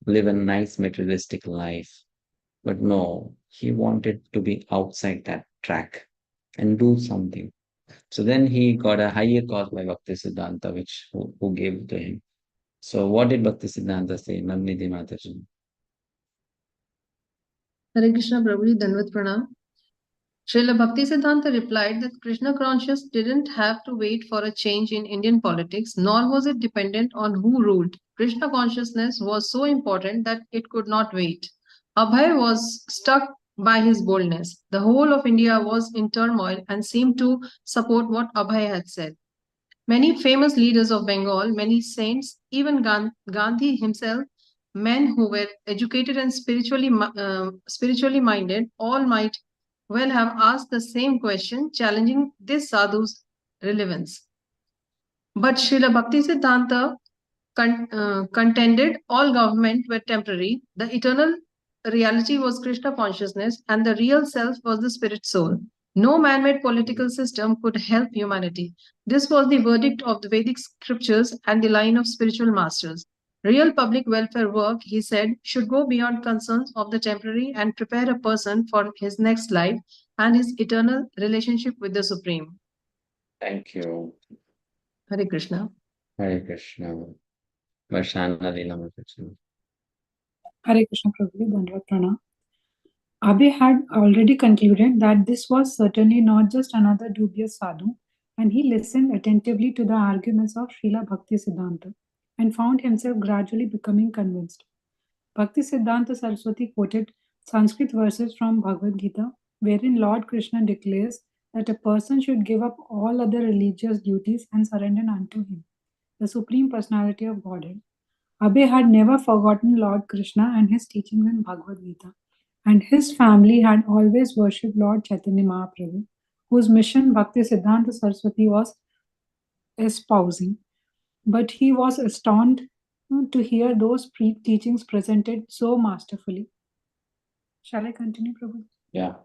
live a nice materialistic life. But no, he wanted to be outside that track and do something. So then he got a higher cause by Bhakti Siddhanta, who gave it to him. So what did Bhakti Siddhanta say? Nandini Mataji. Hare Krishna Prabhuji, Dandavat Pranam. Srila Bhakti Siddhanta replied that Krishna consciousness didn't have to wait for a change in Indian politics, nor was it dependent on who ruled. Krishna consciousness was so important that it could not wait. Abhay was struck by his boldness. The whole of India was in turmoil and seemed to support what Abhay had said. Many famous leaders of Bengal, many saints, even Gandhi himself, men who were educated and spiritually minded, all might well have asked the same question, challenging this sadhu's relevance. But Srila Bhakti Siddhanta contended all government were temporary. The eternal reality was Krishna consciousness, and the real self was the spirit soul. No man-made political system could help humanity. This was the verdict of the Vedic scriptures and the line of spiritual masters. Real public welfare work, he said, should go beyond concerns of the temporary and prepare a person for his next life and his eternal relationship with the Supreme. Thank you. Hare Krishna. Hare Krishna. Vaishnava Lilamrita. Hare Krishna Prabhupada, Dandavat Pranam. Abhay had already concluded that this was certainly not just another dubious sadhu, and he listened attentively to the arguments of Srila Bhakti Siddhanta and found himself gradually becoming convinced. Bhakti Siddhanta Saraswati quoted Sanskrit verses from Bhagavad Gita, wherein Lord Krishna declares that a person should give up all other religious duties and surrender unto him, the Supreme Personality of Godhead. Abhay had never forgotten Lord Krishna and his teachings in Bhagavad Gita, and his family had always worshipped Lord Chaitanya Mahaprabhu, whose mission Bhakti Siddhanta Saraswati was espousing. But he was astounded to hear those teachings presented so masterfully. Shall I continue, Prabhu? Yeah.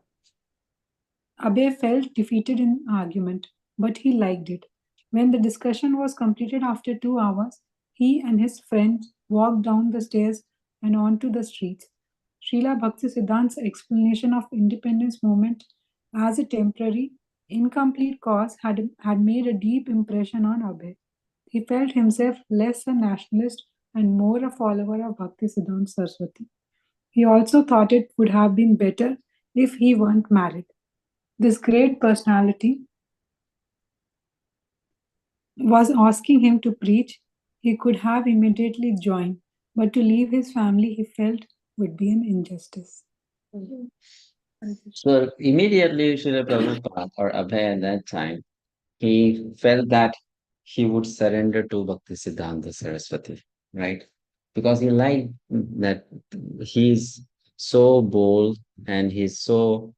Abhay felt defeated in argument, but he liked it. When the discussion was completed after 2 hours, he and his friends walked down the stairs and onto the streets. Srila Bhakti Siddhanta's explanation of independence movement as a temporary, incomplete cause had made a deep impression on Abhay. He felt himself less a nationalist and more a follower of Bhakti Siddhanta Saraswati. He also thought it would have been better if he weren't married. This great personality was asking him to preach. He could have immediately joined, but to leave his family he felt would be an injustice. So immediately Srila Prabhupada or Abhay at that time, he felt that he would surrender to Bhakti Siddhanta Saraswati, right? because he liked that he's so bold and he's so,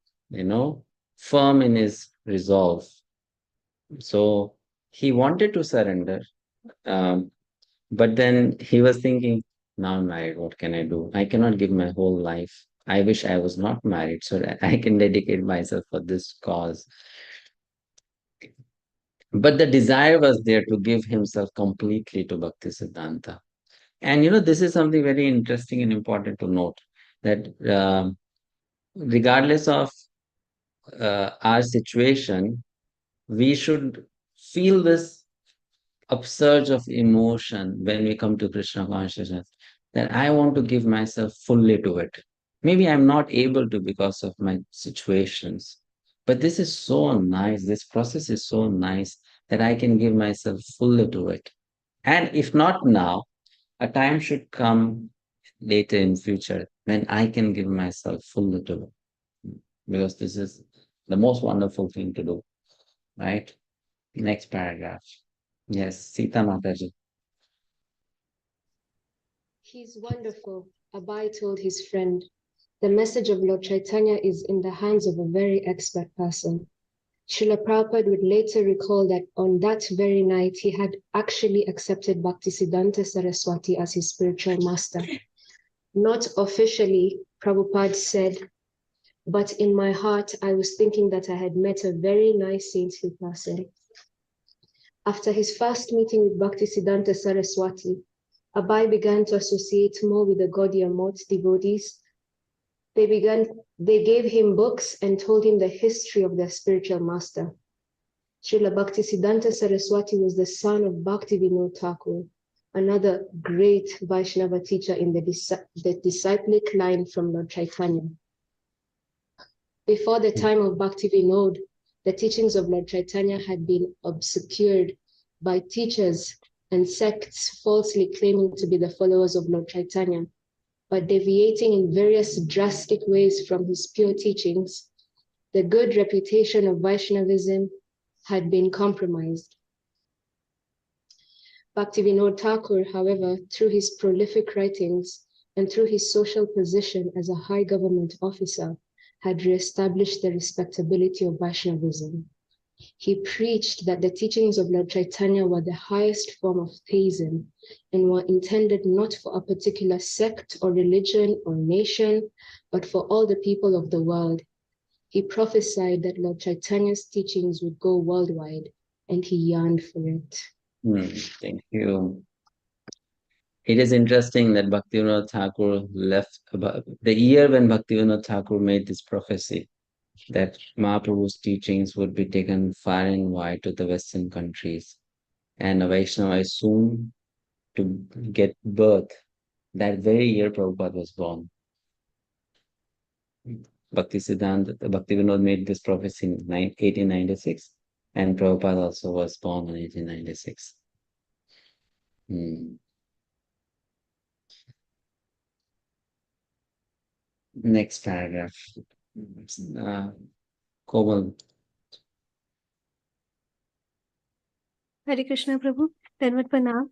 firm in his resolve. So he wanted to surrender, um, but then he was thinking, now I'm married, what can I do? I cannot give my whole life. I wish I was not married so that I can dedicate myself for this cause. But the desire was there to give himself completely to Bhakti Siddhanta. And this is something very interesting and important to note, that regardless of our situation, we should feel this upsurge of emotion when we come to Krishna consciousness, that I want to give myself fully to it. Maybe I'm not able to because of my situations, but this is so nice. This process is so nice that I can give myself fully to it. And if not now, a time should come later in future when I can give myself fully to it, because this is the most wonderful thing to do, right? Next paragraph. Yes, Sita Mataji. He's wonderful, Abai told his friend. The message of Lord Chaitanya is in the hands of a very expert person. Srila Prabhupada would later recall that on that very night, he had actually accepted Bhaktisiddhanta Saraswati as his spiritual master. Not officially, Prabhupada said, but in my heart, I was thinking that I had met a very nice saintly person. After his first meeting with Bhaktisiddhanta Saraswati, Abai began to associate more with the Gaudiya Moth devotees. They gave him books and told him the history of their spiritual master. Srila Bhaktisiddhanta Saraswati was the son of Bhakti Vinod Thakur, another great Vaishnava teacher in the disciplic line from Lord Chaitanya. Before the time of Bhakti Vinod, the teachings of Lord Chaitanya had been obscured by teachers and sects falsely claiming to be the followers of Lord Chaitanya, but deviating in various drastic ways from his pure teachings. The good reputation of Vaishnavism had been compromised. Bhaktivinoda Thakur, however, through his prolific writings and through his social position as a high government officer, had re-established the respectability of Vaishnavism. He preached that the teachings of Lord Chaitanya were the highest form of theism and were intended not for a particular sect or religion or nation, but for all the people of the world. He prophesied that Lord Chaitanya's teachings would go worldwide, and he yearned for it. Thank you. It is interesting that Bhaktivinoda Thakur left about the year when Bhaktivinoda Thakur made this prophecy that Mahaprabhu's teachings would be taken far and wide to the Western countries, and a Vaishnava is soon to get birth. That very year Prabhupada was born. Bhaktivinoda made this prophecy in 1896, and Prabhupada also was born in 1896. Next paragraph. Komal. Hare Krishna Prabhu, Danvat Pranam.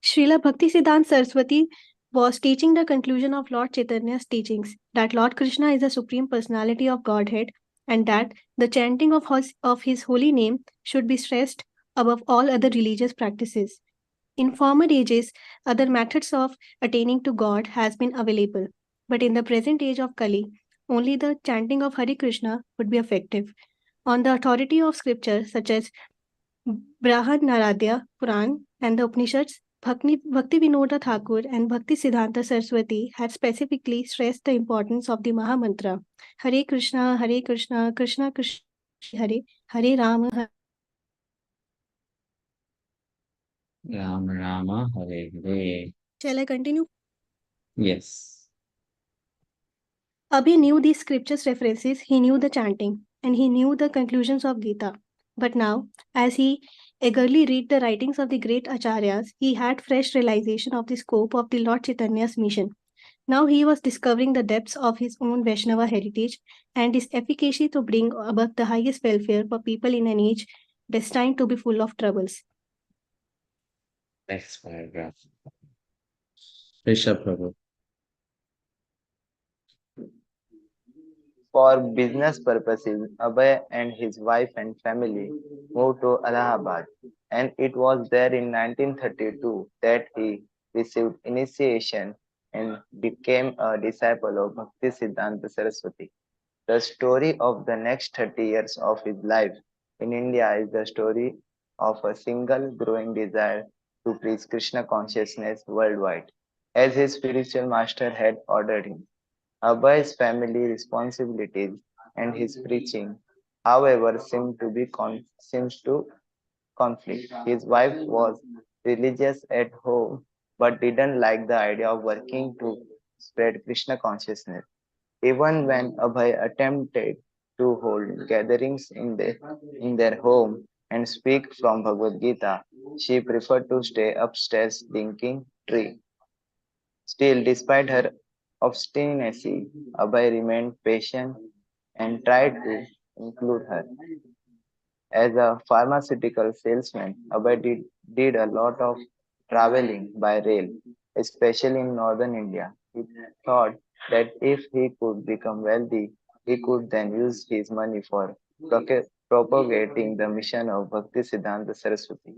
Srila Bhaktisiddhanta Saraswati was teaching the conclusion of Lord Chaitanya's teachings, that Lord Krishna is the Supreme Personality of Godhead, and that the chanting of his holy name should be stressed above all other religious practices. In former ages, other methods of attaining to God has been available, but in the present age of Kali, only the chanting of Hare Krishna would be effective. On the authority of scriptures such as Brahad Naradya Puran and the Upanishads, Bhakti Vinoda Thakur and Bhakti Siddhanta Saraswati had specifically stressed the importance of the Mahamantra Hare Krishna, Krishna Krishna, Hare, Hare Rama, Rama, Hare Hare. Shall I continue? Yes. Abhi knew these scriptures references, he knew the chanting, and he knew the conclusions of Gita. But now, as he eagerly read the writings of the great acharyas, he had fresh realization of the scope of the Lord Chaitanya's mission. Now he was discovering the depths of his own Vaishnava heritage and his efficacy to bring about the highest welfare for people in an age destined to be full of troubles. Next paragraph. Rishabh Prabhu. For business purposes, Abhay and his wife and family moved to Allahabad, and it was there in 1932 that he received initiation and became a disciple of Bhakti Siddhanta Saraswati. The story of the next 30 years of his life in India is the story of a single growing desire to preach Krishna consciousness worldwide, as his spiritual master had ordered him. Abhay's family responsibilities and his preaching, however, seems to conflict. His wife was religious at home but didn't like the idea of working to spread Krishna consciousness. Even when Abhay attempted to hold gatherings in their home and speak from Bhagavad Gita, she preferred to stay upstairs drinking tea. Still, despite her obstinacy, Abhay remained patient and tried to include her. As a pharmaceutical salesman, Abhay did a lot of traveling by rail, especially in northern India. He thought that if he could become wealthy, he could then use his money for propagating the mission of Bhakti Siddhanta Saraswati.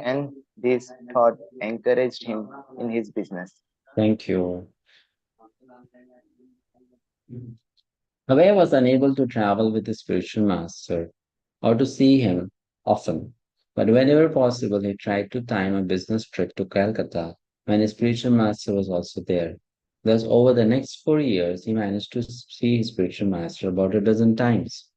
And this thought encouraged him in his business. Thank you. Abhay was unable to travel with his spiritual master or to see him often, but whenever possible, he tried to time a business trip to Calcutta when his spiritual master was also there. Thus, over the next 4 years, he managed to see his spiritual master about a dozen times.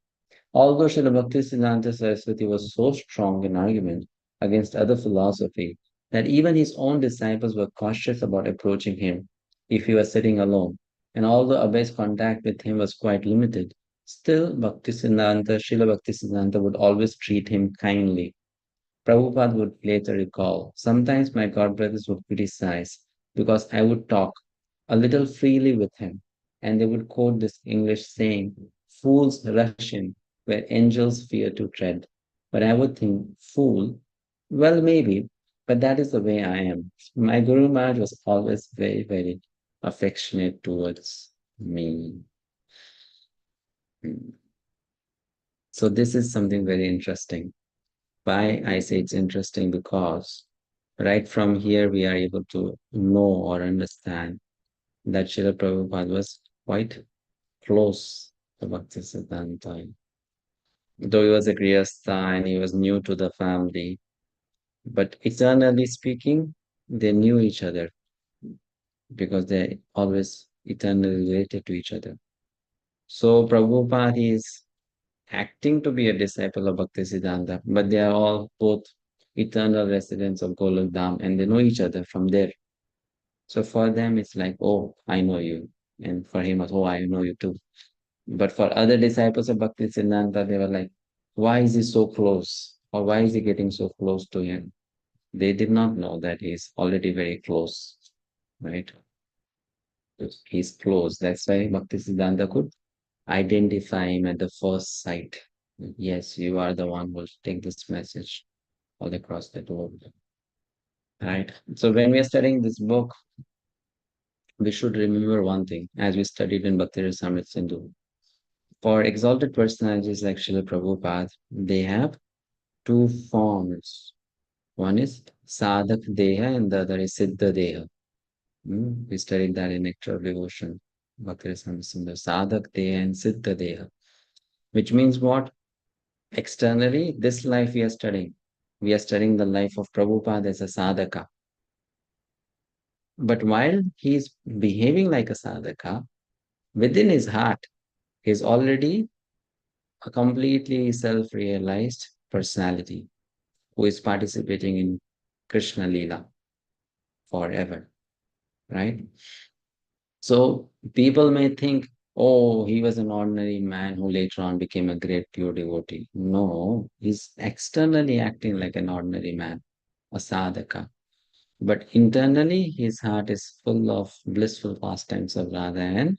Although Srila Bhaktisiddhanta Saraswati was so strong in argument against other philosophy that even his own disciples were cautious about approaching him if he was sitting alone, and although Abhay's contact with him was quite limited, still Srila Bhaktisiddhanta would always treat him kindly. Prabhupada would later recall, sometimes my god brothers would criticize because I would talk a little freely with him, and they would quote this English saying, fools rush in where angels fear to tread. But I would think, fool? Well, maybe, but that is the way I am. My Guru Maharaj was always very, very affectionate towards me. So this is something very interesting. Why I say it's interesting because right from here we are able to know or understand that Srila Prabhupada was quite close to Bhaktisiddhanta. Though he was a Grihastha and he was new to the family, but eternally speaking, they knew each other because they always eternally related to each other. So Prabhupada is acting to be a disciple of Bhaktisiddhanta, but they are all both eternal residents of Golok Dham and they know each other from there. So for them, it's like, oh, I know you. And for him, oh, I know you too. But for other disciples of Bhaktisiddhanta, they were like, why is he so close? Or why is he getting so close to him? They did not know that he's already very close, right? He's close. That's why Bhaktisiddhanta could identify him at the first sight. Yes, you are the one who will take this message all across the world. Right? So when we are studying this book, we should remember one thing, as we studied in Bhakti Rasamrita Sindhu. For exalted personalities like Srila Prabhupada, they have two forms. One is Sadhak Deha and the other is Siddha Deha. We studied that in Nectar of Devotion, Bhakti Rasamrita Sindhu. Sadhak Deha and Siddha Deha. Which means what? Externally, this life we are studying. We are studying the life of Prabhupada as a sadhaka. But while he is behaving like a sadhaka, within his heart, he is already a completely self-realized personality who is participating in Krishna Leela forever, right? So people may think, oh, he was an ordinary man who later on became a great pure devotee. No, he's externally acting like an ordinary man, a sadhaka. But internally, his heart is full of blissful pastimes of Radha and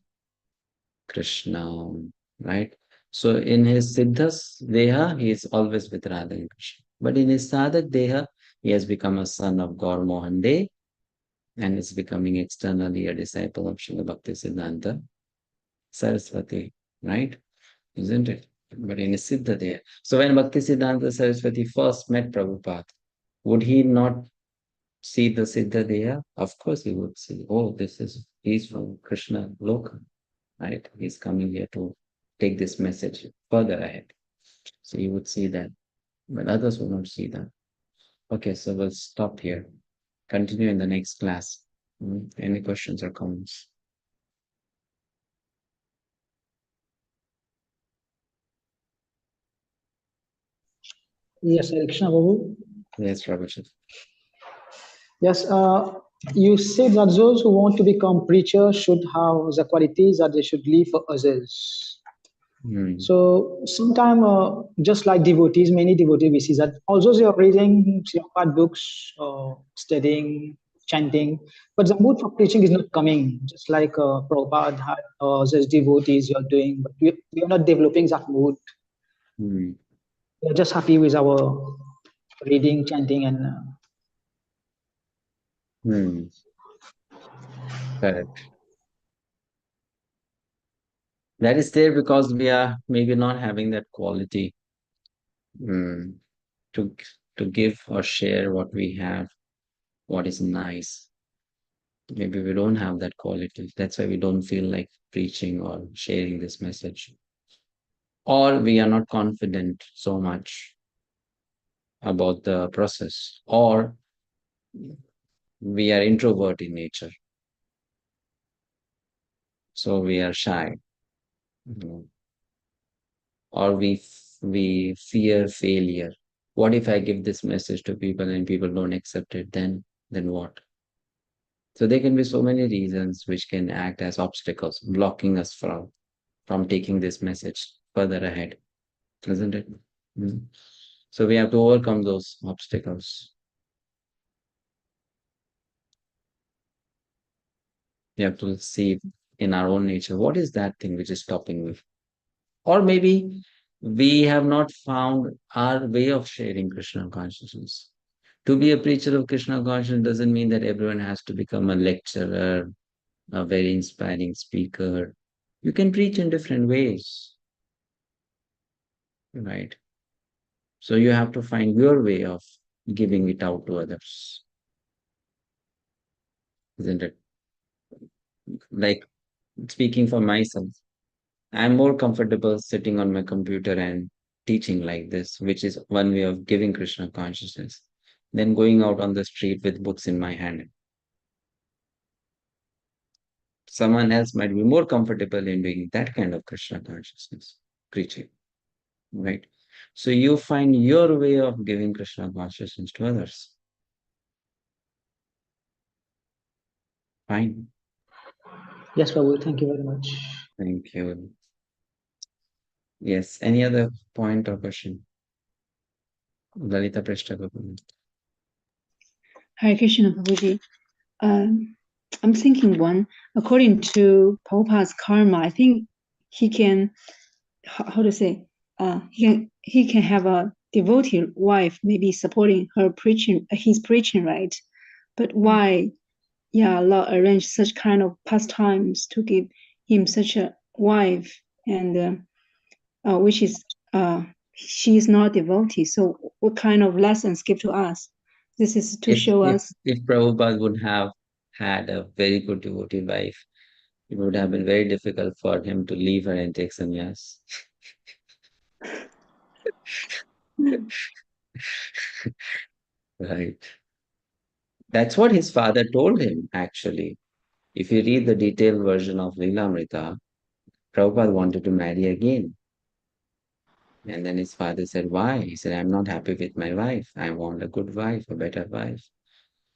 Krishna, right? So in his Siddhas Deha, he is always with Radha and Krishna. But in his Sadhak Deha, he has become a son of Gaur Mohan De, and is becoming externally a disciple of Srila Bhaktisiddhanta Saraswati, right? Isn't it? But in a Siddha there. So when Bhaktisiddhanta Saraswati first met Prabhupada, would he not see the Siddha there? Of course he would see. Oh, he's from Krishna Loka, right? He's coming here to take this message further ahead. So you would see that, but others will not see that. Okay, so we'll stop here. Continue in the next class. Any questions or comments? Yes, Hare Krishna Prabhu. Yes, Prabhupada. Yes, you said that those who want to become preachers should have the qualities that they should live for others. So sometimes, just like devotees, many devotees, we see that although they are reading Prabhupada books, studying, chanting, but the mood for preaching is not coming. Just like Prabhupada had, those devotees you are doing, but we are not developing that mood. We are just happy with our reading, chanting, and Correct. That is there because we are maybe not having that quality to give or share what we have, what is nice. Maybe we don't have that quality. That's why we don't feel like preaching or sharing this message. Or we are not confident so much about the process. Or we are introvert in nature. So we are shy. Or we fear failure. What if I give this message to people and people don't accept it? Then what? So there can be so many reasons which can act as obstacles, blocking us from taking this message further ahead, isn't it? So we have to overcome those obstacles. We have to see in our own nature, what is that thing which is stopping me? Or maybe we have not found our way of sharing Krishna consciousness. To be a preacher of Krishna consciousness doesn't mean that everyone has to become a lecturer, a very inspiring speaker. You can preach in different ways, right? So you have to find your way of giving it out to others, isn't it? Like speaking for myself, I'm more comfortable sitting on my computer and teaching like this, which is one way of giving Krishna consciousness, than going out on the street with books in my hand. Someone else might be more comfortable in doing that kind of Krishna consciousness preaching, right? So you find your way of giving Krishna consciousness to others. Fine. yes, Prabhu, thank you very much. Thank you. Yes, any other point or question? Lalita Prashta. Hare Krishna, Prabhuji. I'm thinking one, according to Prabhupada's karma, I think he can, how to say, he can have a devotee wife, maybe supporting her preaching, his preaching, right? But why, Allah arranged such kind of pastimes to give him such a wife, and which is, she is not devotee. So what kind of lessons give to us? This is to show us. If Prabhupada would have had a very good devotee wife, it would have been very difficult for him to leave her and take sannyas. Right. That's what his father told him, actually. If you read the detailed version of Lilamrita, Prabhupada wanted to marry again. And then his father said, why? He said, I'm not happy with my wife. I want a good wife, a better wife.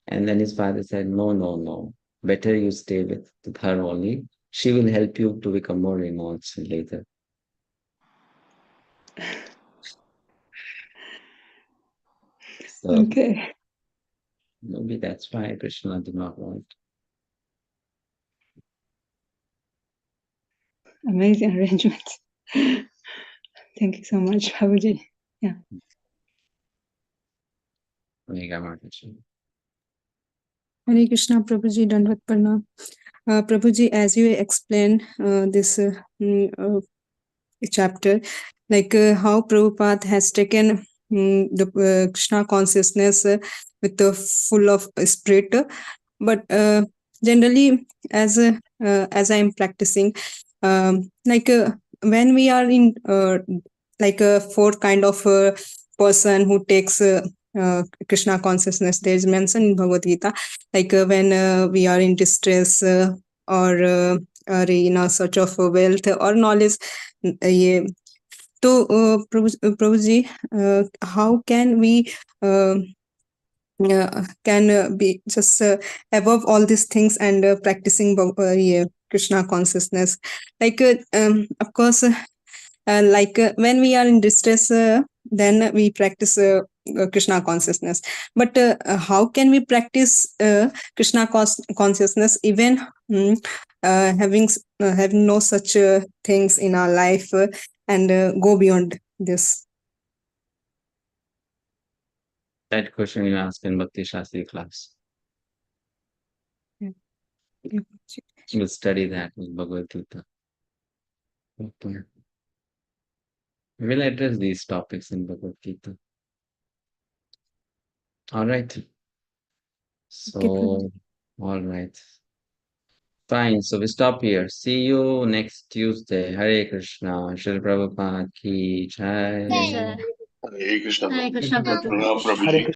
And then his father said, no, no, no. Better you stay with her only. She will help you to become more renounced later. So Okay. maybe that's why Krishna did not want. Amazing arrangement. Thank you so much, Prabhuji. Yeah. Mega Mataji. Hare Krishna, Prabhuji, Dandavat Pranam. Prabhuji, as you explained this chapter, like how Prabhupada has taken the Krishna consciousness with the full of spirit, but generally, as I am practicing, like when we are in like a fourth kind of person who takes Krishna consciousness, there is mentioned in Bhagavad Gita, like when we are in distress or are in search of wealth or knowledge. ये तो प्रभु जी, how can we can be just above all these things and practicing yeah, Krishna consciousness, like of course like when we are in distress, then we practice Krishna consciousness, but how can we practice Krishna consciousness even having no such things in our life and go beyond this? That question you asked in Bhakti Shastri class. We'll study that in Bhagavad Gita. Okay. We'll address these topics in Bhagavad Gita. All right. So, all right. Fine. So we stop here. See you next Tuesday. Hare Krishna. Srila Prabhupada ki jai. Hare Krishna. Hare Krishna, Prabhu. Pranam, Prabhuji.